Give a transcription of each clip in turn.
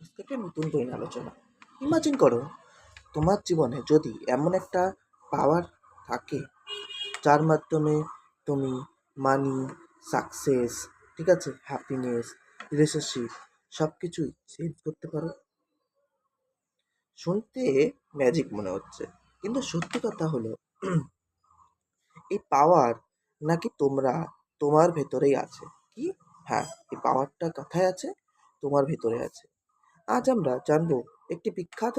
আজকে একটা নতুন বই নিয়ে আলোচনা। ইমাজিন করো তোমার জীবনে যদি এমন একটা পাওয়ার থাকে যার মাধ্যমে তুমি মানি, সাকসেস, ঠিক আছে, হ্যাপিনেস, রিলেশনশিপ সব কিছুই চেঞ্জ করতে পারো। শুনতে ম্যাজিক মনে হচ্ছে, কিন্তু সত্যি কথা হলো এই পাওয়ার নাকি তোমার ভেতরেই আছে। কি? হ্যাঁ, এই পাওয়ারটা কথায় আছে, তোমার ভেতরে আছে। আজ আমরা জানবো একটি বিখ্যাত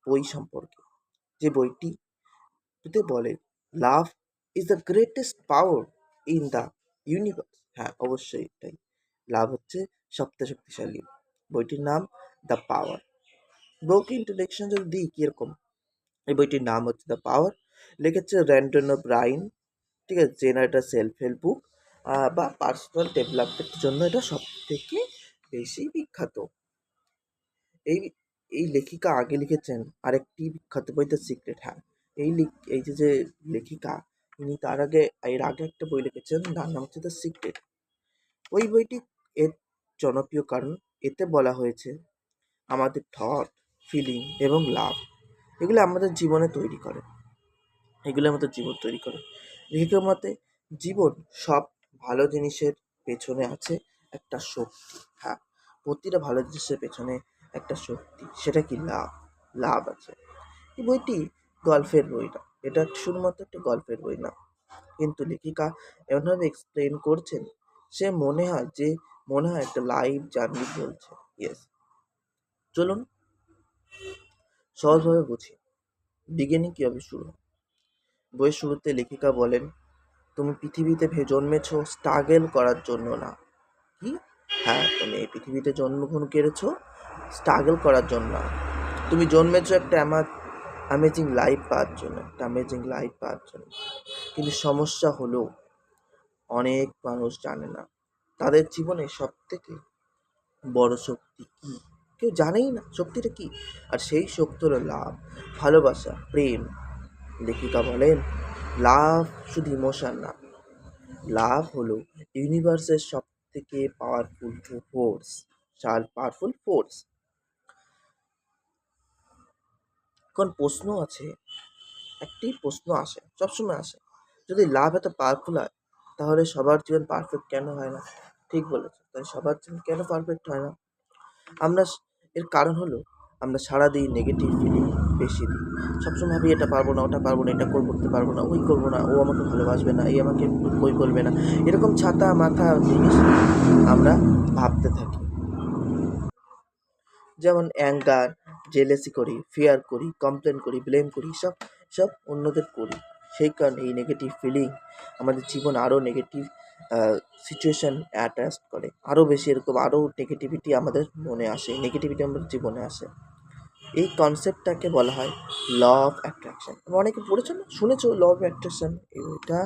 বই সম্পর্কে, যে বইটিতে বলে love is the greatest power in the universe. হ্যাঁ, অবশ্যই এটাই। লাভ হচ্ছে সবচেয়ে শক্তিশালী। বইটির নাম দ্য পাওয়ার। বইকে ইন্ট্রোডাকশন যদি দিই কিরকম, এই বইটির নাম হচ্ছে দ্য পাওয়ার। লিখেছে র্যান্ডন ব্রাইন, ঠিক আছে। এটা সেলফ হেল্প বুক বা পার্সোনাল ডেভেলপমেন্টের জন্য এটা সব থেকে বেশি বিখ্যাত। এই এই লেখিকা আগে লিখেছেন আরেকটি বিখ্যাত বই দ্য সিক্রেট। হ্যাঁ, এই যে লেখিকা, তিনি এর আগে একটা বই লিখেছেন, তার নাম হচ্ছে দ্য সিক্রেট। ওই বইটি এর জনপ্রিয় কারণ এতে বলা হয়েছে আমাদের থট, ফিলিং এবং লাভ, এগুলো আমাদের জীবনে তৈরি করে, এগুলো আমাদের জীবন তৈরি করে। লেখিকার মতে জীবন সব ভালো জিনিসের পেছনে আছে একটা শক্তি। হ্যাঁ, প্রতিটা ভালো জিনিসের পেছনে একটা শক্তি, সেটা কি? লাভ আছে। এই বইটি গল্পের বই না, এটা শুধুমাত্র একটা গল্পের বই না, কিন্তু লেখিকা এমনভাবে এক্সপ্লেন করছেন, সে মনে হয় একটা লাইভ জার্নি চলছে। ইয়েস, চলুন সহজভাবে বুঝি বিজ্ঞানী কিভাবে শুরু হয়। বইয়ের শুরুতে লেখিকা বলেন, তুমি পৃথিবীতে জন্মেছো স্ট্রাগল করার জন্য না। কি? হ্যাঁ, তুমি এই পৃথিবীতে জন্মগ্রহণ করেছো স্ট্রাগল করার জন্য না। তুমি জন্মেছো একটা অ্যামেজিং লাইফ পাওয়ার জন্য। কিন্তু সমস্যা হলো অনেক মানুষ জানে না তাদের জীবনে সব থেকে বড় শক্তি কি। কেউ জানেই না শক্তিটা কি। আর সেই শক্তি হলো লাভ, ভালোবাসা, প্রেম। লেখিকা বলেন লাভ শুধু ইমোশন না, লাভ হলো ইউনিভার্সের সব থেকে পাওয়ারফুল ফোর্স। এখন একটি প্রশ্ন আসে, সবসময় আসে, যদি লাভ এত পাওয়ারফুল হয় তাহলে সবার জীবন পারফেক্ট কেন হয় না? ঠিক বলেছে, তাই সবার জীবন কেন পারফেক্ট হয় না? আমরা এর কারণ হলো আমরা সারাদিন নেগেটিভ ফিলিং বেশি দিই। সবসময় ভাবি এটা পারবো না, ওটা পারবো না, এটা করতে পারবো না, ওই করবো না, ও আমাকে ভালোবাসবে না, এই আমাকে বই বলবে না, এরকম ছাতা মাথা জিনিস আমরা ভাবতে থাকি। যেমন অ্যাঙ্গার, জেলেসি করি, ফিয়ার করি, কমপ্লেন করি, ব্লেম করি, সব সব অন্যদের করি। সেই কারণে এই নেগেটিভ ফিলিং আমাদের জীবন আরও নেগেটিভ সিচুয়েশান অ্যাটাচ করে, আরও বেশি এরকম আরও নেগেটিভিটি আমাদের মনে আসে, নেগেটিভিটি আমাদের জীবনে আসে। এই কনসেপ্টটাকে বলা হয় ল অফ অ্যাট্রাকশন। অনেকে পড়েছো না, শুনেছো ল অফ অ্যাট্রাকশন? এটা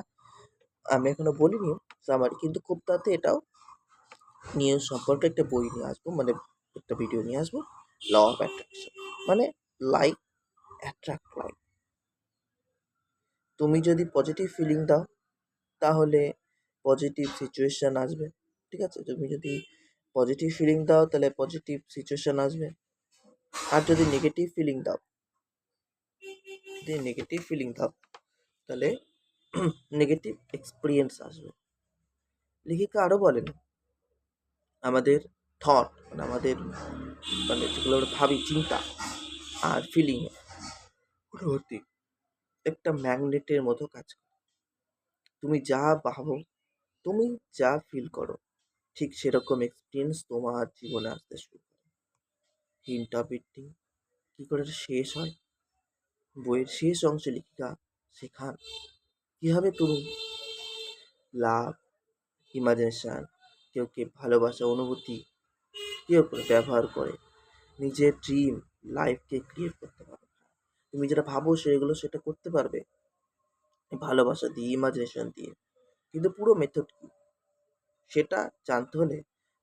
আমি এখনো বলিনি সামারি, কিন্তু খুব তাড়াতাড়ি এটাও নিয়ে সম্পর্কে একটা বই নিয়ে আসবো, মানে একটা ভিডিও নিয়ে আসবো। ল অফ অ্যাট্রাকশন মানে লাইক অ্যাট্রাক্ট লাইক। তুমি যদি পজিটিভ ফিলিং দাও তাহলে পজিটিভ সিচুয়েশান আসবে, ঠিক আছে। তুমি যদি পজিটিভ ফিলিং দাও তাহলে পজিটিভ সিচুয়েশান আসবে। আর যদি নেগেটিভ ফিলিং দাও তাহলে নেগেটিভ এক্সপিরিয়েন্স আসবে। লেখিকা আরও বলেন আমাদের থট মানে যেগুলো আমরা ভাবি, চিন্তা আর ফিলিং অনুভূতি একটা ম্যাগনেটের মতো কাজ করে। তুমি যা ভাবো, তুমি যা ফিল করো, ঠিক সেরকম এক্সপিরিয়েন্স তোমার জীবনে আসতে শুরু করে। হিন্ট অফ ইটিং কী করে শেষ হয়, বইয়ের শেষ অংশে লেখিকা শেখান কীভাবে তুমি লাভ, ইমাজিনেশান, কেউ ভালোবাসা অনুভূতি কেউ করে ব্যবহার করে নিজের ড্রিম লাইফকে ক্রিয়েট করতে পারো। তুমি যেটা ভাবো সেটা করতে পারবে ভালোবাসা দিয়ে, ইমাজিনেশন দিয়ে। কিন্তু পুরো মেথড কি সেটা জানতে হলে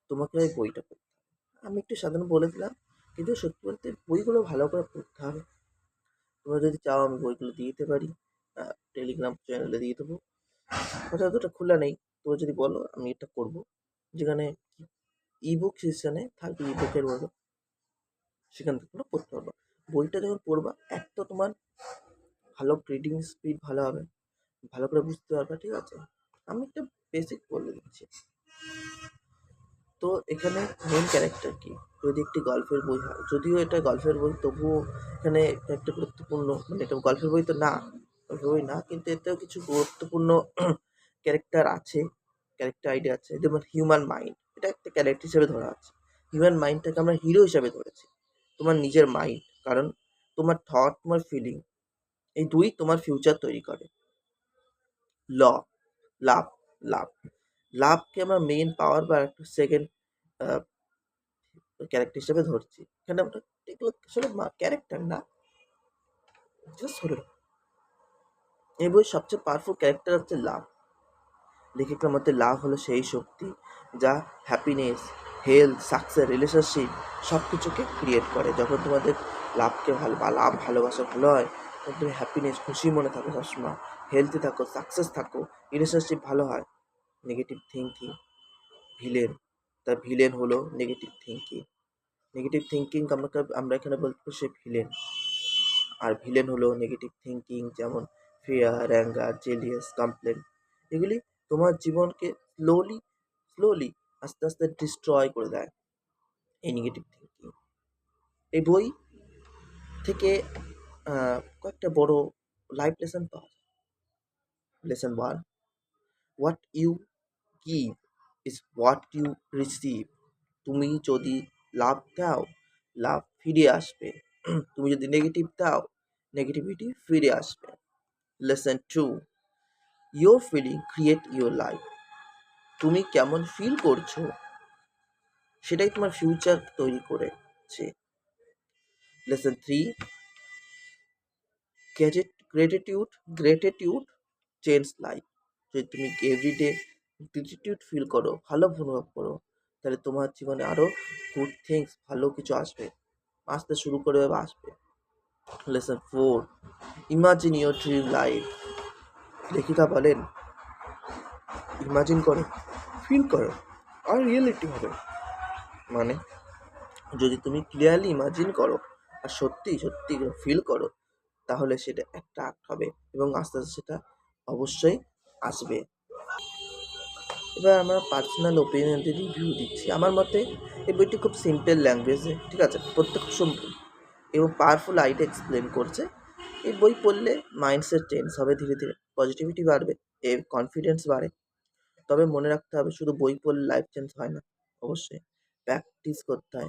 তোমাকে ওই বইটা পড়তে হবে। আমি একটু সাধারণ বলে দিলাম, কিন্তু সত্যি বলতে বইগুলো ভালো করে পড়তে হবে। তোমরা যদি চাও আমি বইগুলো দিয়ে দিতে পারি, টেলিগ্রাম চ্যানেলে দিয়ে দেবো। কথা অতটা খোলা নেই, তো যদি বলো আমি এটা করবো, যেখানে ইবুক সেকশানে থাকবে ইবুকের বলো, সেখান থেকে তোমরা পড়তে পারবা। বইটা যখন পড়বা, এক তো তোমার ভালো রিডিং স্পিড ভালো হবে, ভালো করে বুঝতে পারবা, ঠিক আছে? আমি একটা বেসিক বলে দিচ্ছি। তো এখানে মেন ক্যারেক্টার কি? যদি একটি গল্পের বই হয়, যদিও এটা গল্পের বই, তবুও এখানে একটা গুরুত্বপূর্ণ, মানে এটা গল্পের বই তো না, গল্পের বই না, কিন্তু এতেও কিছু গুরুত্বপূর্ণ ক্যারেক্টার আছে, ক্যারেক্টার আইডিয়া আছে। যেমন হিউম্যান মাইন্ড, এটা একটা ক্যারেক্টার হিসেবে ধরা আছে। হিউম্যান মাইন্ডটাকে আমরা হিরো হিসাবে ধরেছি। তোমার নিজের মাইন্ড, কারণ তোমার থট, তোমার ফিলিং, এই দুই তোমার ফিউচার তৈরি করে। ল, লাভ, লাভ, লাভকে আমরা মেইন পাওয়ার বা একটা সেকেন্ড ক্যারেক্টার হিসেবে ধরছি। এখানে আমরা এগুলো আসলে ক্যারেক্টার না, জাস্ট হলো। এই বইয়ের সবচেয়ে পাওয়ারফুল ক্যারেক্টার হচ্ছে লাভ। লেখিকার মতে লাভ হলো সেই শক্তি যা হ্যাপিনেস, হেলথ, সাকসেস, রিলেশনশিপ সব কিছুকে ক্রিয়েট করে। যখন তোমাদের লাভকে ভালো বা লাভ ভালোবাসা ভালো হয়, তখন তুমি হ্যাপিনেস, খুশি মনে থাকো সবসময়, হেলথি থাকো, সাকসেস থাকো, রিলেশনশিপ ভালো হয়। নেগেটিভ থিঙ্কিং, ভিলেন, তার ভিলেন হলো নেগেটিভ থিঙ্কিং। নেগেটিভ থিঙ্কিং আমরা এখানে বলতে সে ভিলেন। আর ভিলেন হলো নেগেটিভ থিঙ্কিং, যেমন ফিয়ার, অ্যাঙ্গার, জেলিয়াস, কমপ্লেন। এগুলি তোমার জীবনকে স্লোলি স্লোলি আস্তে আস্তে ডিস্ট্রয় করে দেয়, এই নেগেটিভ থিঙ্কিং। এই বই থেকে কয়েকটা বড় লাইফ লেসন পাওয়া যায়। Lesson 1, what you give is what you receive. তুমি যদি লাভ দাও, লাভ ফিরে আসবে। তুমি যদি নেগেটিভ দাও, নেগেটিভিটি ফিরে আসবে। Lesson 2, your feeling create your life. তুমি কেমন ফিল করছো, সেটাই তোমার ফিউচার তৈরি করেছে। Lesson 3, gratitude, gratitude change life. যদি তুমি এভরিডে গ্রেটিটিউড ফিল করো, ভালো অনুভব করো, তাহলে তোমার জীবনে আরও গুড থিংস, ভালো কিছু আসবে, আসতে শুরু করে বা আসবে। Lesson 4, imagine your dream life. লেখিকা বলেন, ইমাজিন করো, ফিল করো, আর রিয়েলিটি হবে। মানে যদি তুমি ক্লিয়ারলি ইমাজিন করো আর সত্যি সত্যি ফিল করো, তাহলে সেটা অ্যাট্রাক্ট হবে এবং আস্তে আস্তে সেটা অবশ্যই আসবে। এবার আমরা পার্সোনাল ওপিনিয়নের রিভিউ দিচ্ছি। আমার মতে এই বইটি খুব সিম্পল ল্যাঙ্গুয়েজে, ঠিক আছে, প্রত্যক্ষ এবং পাওয়ারফুল আইডিয়া এক্সপ্লেন করছে। এই বই পড়লে মাইন্ডসেট চেঞ্জ হবে, ধীরে ধীরে পজিটিভিটি বাড়বে, এর কনফিডেন্স বাড়ে। তবে মনে রাখতে হবে, শুধু বই পড়লে লাইফ চেঞ্জ হয় না, অবশ্যই প্র্যাকটিস করতে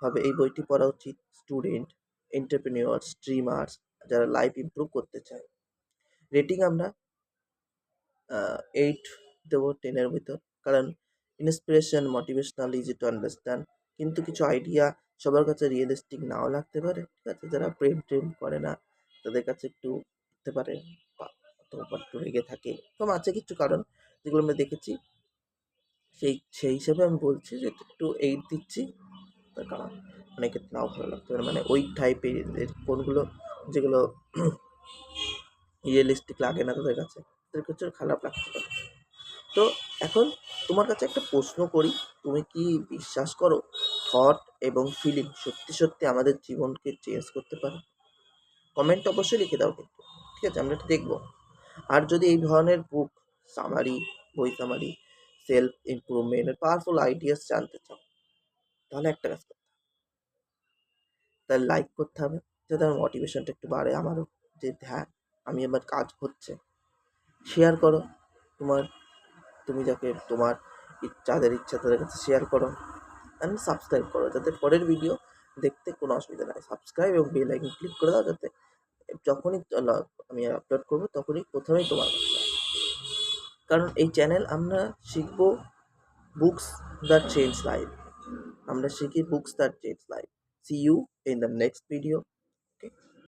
হবে। এই বইটি পড়া উচিত স্টুডেন্ট, এন্টারপ্রেনিউয়ার্স, স্ট্রিমার্স, যারা লাইফ ইমপ্রুভ করতে চায়। রেটিং আমরা 8 দেবো 10-এর ভিতর, কারণ inspiration, motivational, easy to understand, কিন্তু কিছু আইডিয়া সবার কাছে রিয়েলিস্টিক নাও লাগতে পারে, ঠিক আছে? যারা প্রেম করে না, তাদের কাছে একটু হতে পারে, অথবা একটু রেগে থাকে, এরকম আছে কিছু কারণ যেগুলো আমরা দেখেছি। সেই হিসাবে আমি বলছি যে একটু 8 দিচ্ছি, তার কারণ অনেকের নাও ভালো লাগতে পারে, মানে ওই টাইপের কোনগুলো যেগুলো রিয়েলিস্টিক লাগে না তাদের কাছে, তাদের কাছে খারাপ লাগতে পারে। তো এখন তোমার কাছে একটা প্রশ্ন করি, তুমি কি বিশ্বাস করো থট এবং ফিলিং সত্যি সত্যি আমাদের জীবনকে চেঞ্জ করতে পারে? কমেন্ট অবশ্যই লিখে দাও কিন্তু, ঠিক আছে? আমরা এটা দেখবো। আর যদি এই ধরনের বুক সামারি, বই সামারি, সেলফ ইমপ্রুভমেন্টের পাওয়ারফুল আইডিয়াস জানতে চাও, তাহলে একটা কাজ করতে হবে, তাহলে লাইক করতে হবে, যাতে আমার মোটিভেশনটা একটু বাড়ে আমারও, যে হ্যাঁ আমি আমার কাজ হচ্ছে। শেয়ার করো, তোমার তুমি যাকে তোমার যাদের ইচ্ছা তাদের কাছে শেয়ার করো, অ্যান্ড সাবস্ক্রাইব করো, যাতে পরের ভিডিও দেখতে কোনো অসুবিধা না হয়। সাবস্ক্রাইব এবং বেল আইকন ক্লিক করে দাও, যাতে যখনই আমি আপলোড করবো তখনই প্রথমেই তোমার কাছে যায়। কারণ এই চ্যানেল আমরা শিখবো বুকস দ্যাট চেঞ্জ লাইফ, আমরা শিখি books that change life. See you in the next video.